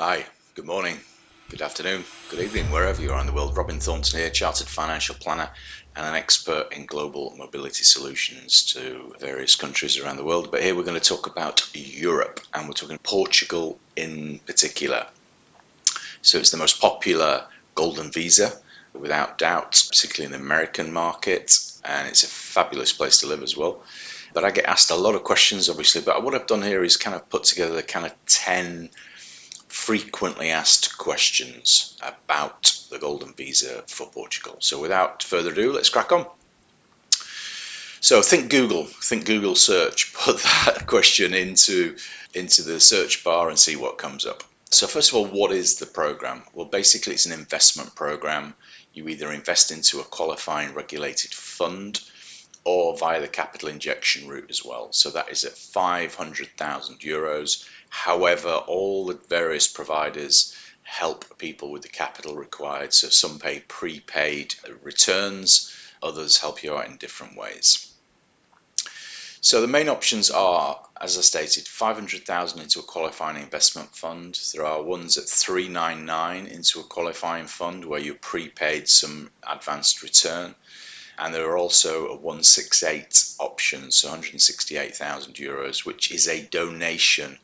Hi, good morning, good afternoon, good evening, wherever you are in the world. Robin Thornton here, Chartered Financial Planner and an expert in global mobility solutions to various countries around the world. But here we're going to talk about Europe, and we're talking Portugal in particular. So it's the most popular Golden Visa, without doubt, particularly in the American market, and it's a fabulous place to live as well. But I get asked a lot of questions, obviously. But what I've done here is kind of put together kind of 10 frequently asked questions about the Golden Visa for Portugal. So without further ado, let's crack on. So think Google search, put that question into the search bar and see what comes up. So first of all, what is the program? Well, basically it's an investment program. You either invest into a qualifying regulated fund or via the capital injection route as well. So that is at €500,000. However, all the various providers help people with the capital required. So some pay prepaid returns, others help you out in different ways. So the main options are, as I stated, 500,000 into a qualifying investment fund. There are ones at 399 into a qualifying fund where you're prepaid some advanced return. And there are also a 168 options, so €168,000, which is a donation.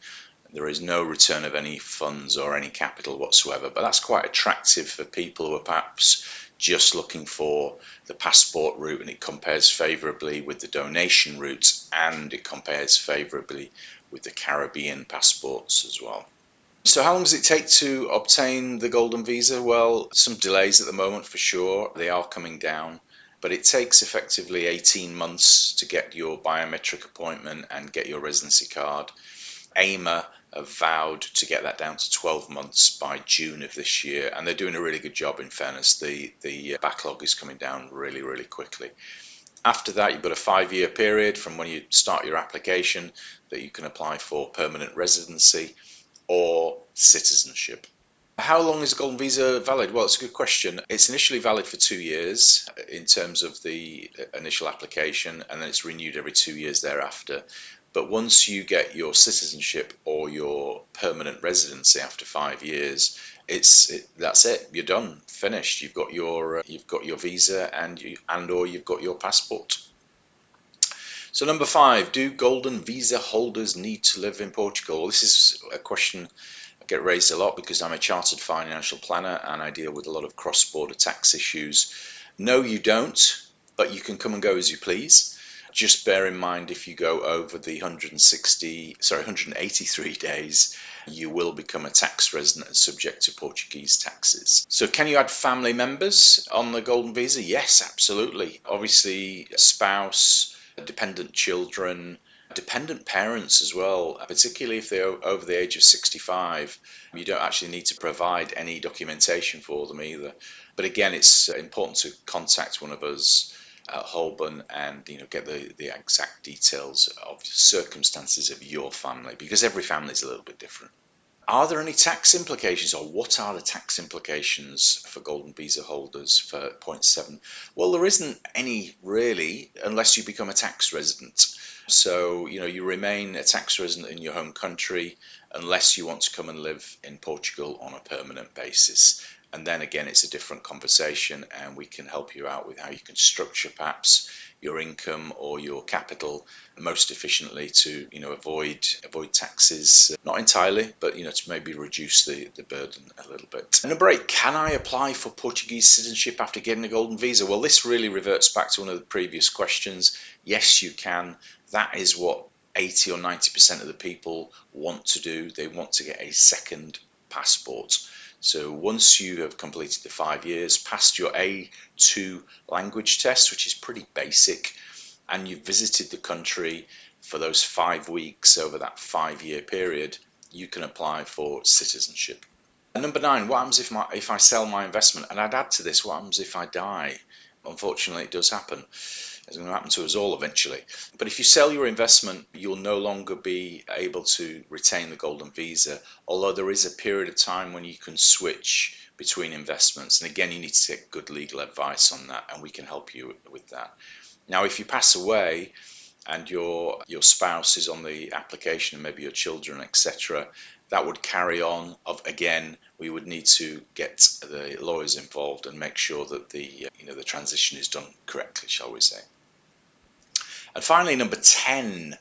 There is no return of any funds or any capital whatsoever, but that's quite attractive for people who are perhaps just looking for the passport route, and it compares favourably with the donation route, and it compares favourably with the Caribbean passports as well. So how long does it take to obtain the Golden Visa? Well, some delays at the moment for sure. They are coming down, but it takes effectively 18 months to get your biometric appointment and get your residency card. AIMA have vowed to get that down to 12 months by June of this year, and they're doing a really good job, in fairness. The backlog is coming down really, really quickly. After that, you've got a 5-year period from when you start your application that you can apply for permanent residency or citizenship. How long is a Golden Visa valid? Well, it's a good question. It's initially valid for 2 years in terms of the initial application, and then it's renewed every 2 years thereafter. But once you get your citizenship or your permanent residency after 5 years, that's it. You're done, finished. You've got your visa or you've got your passport. So number 5, do Golden Visa holders need to live in Portugal? Well, this is a question I get raised a lot because I'm a chartered financial planner and I deal with a lot of cross-border tax issues. No, you don't, but you can come and go as you please. Just bear in mind, if you go over the 183 days, you will become a tax resident and subject to Portuguese taxes. So can you add family members on the Golden Visa? Yes, absolutely. Obviously, a spouse, dependent children, dependent parents as well, particularly if they're over the age of 65. You don't actually need to provide any documentation for them either. But again, it's important to contact one of us at Holborn and get the exact details of the circumstances of your family, because every family is a little bit different. Are there any tax implications, or what are the tax implications for Golden Visa holders for point 7? Well, there isn't any really, unless you become a tax resident. So, you remain a tax resident in your home country unless you want to come and live in Portugal on a permanent basis. And then again, it's a different conversation, and we can help you out with how you can structure perhaps your income or your capital most efficiently to avoid taxes, not entirely, but to maybe reduce the burden a little bit. Number 8, can I apply for Portuguese citizenship after getting a Golden Visa? Well, this really reverts back to one of the previous questions. Yes, you can. That is what 80 or 90% of the people want to do. They want to get a second passport. So once you have completed the 5 years, passed your A2 language test, which is pretty basic, and you've visited the country for those 5 weeks over that 5-year period, you can apply for citizenship. And number 9, what happens if I sell my investment? And I'd add to this, what happens if I die? Unfortunately, it does happen. It's going to happen to us all eventually. But if you sell your investment, you'll no longer be able to retain the Golden Visa, although there is a period of time when you can switch between investments. And again, you need to take good legal advice on that, and we can help you with that. Now, if you pass away and your spouse is on the application, and maybe your children, etc., that would carry on. Again, we would need to get the lawyers involved and make sure that the transition is done correctly, shall we say. And finally, number 10,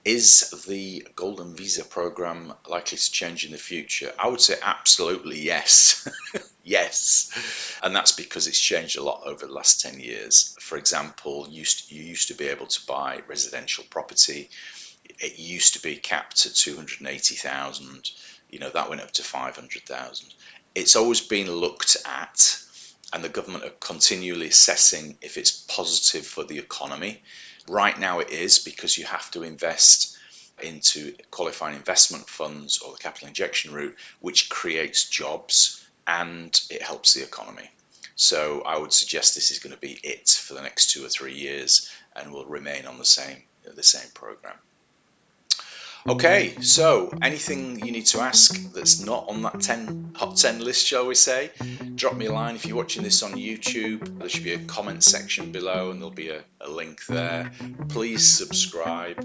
is the Golden Visa program likely to change in the future? I would say absolutely yes. Yes. And that's because it's changed a lot over the last 10 years. For example, you used to be able to buy residential property. It used to be capped at 280,000. That went up to 500,000. It's always been looked at, and the government are continually assessing if it's positive for the economy. Right now it is, because you have to invest into qualifying investment funds or the capital injection route, which creates jobs and it helps the economy. So I would suggest this is going to be it for the next 2 or 3 years and will remain on the same program. Okay, so anything you need to ask that's not on that hot 10 list, shall we say, drop me a line. If you're watching this on YouTube, there should be a comment section below and there'll be a link there. Please subscribe.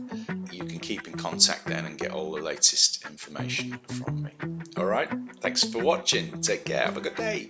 You can keep in contact then and get all the latest information from me. All right, thanks for watching. Take care. Have a good day.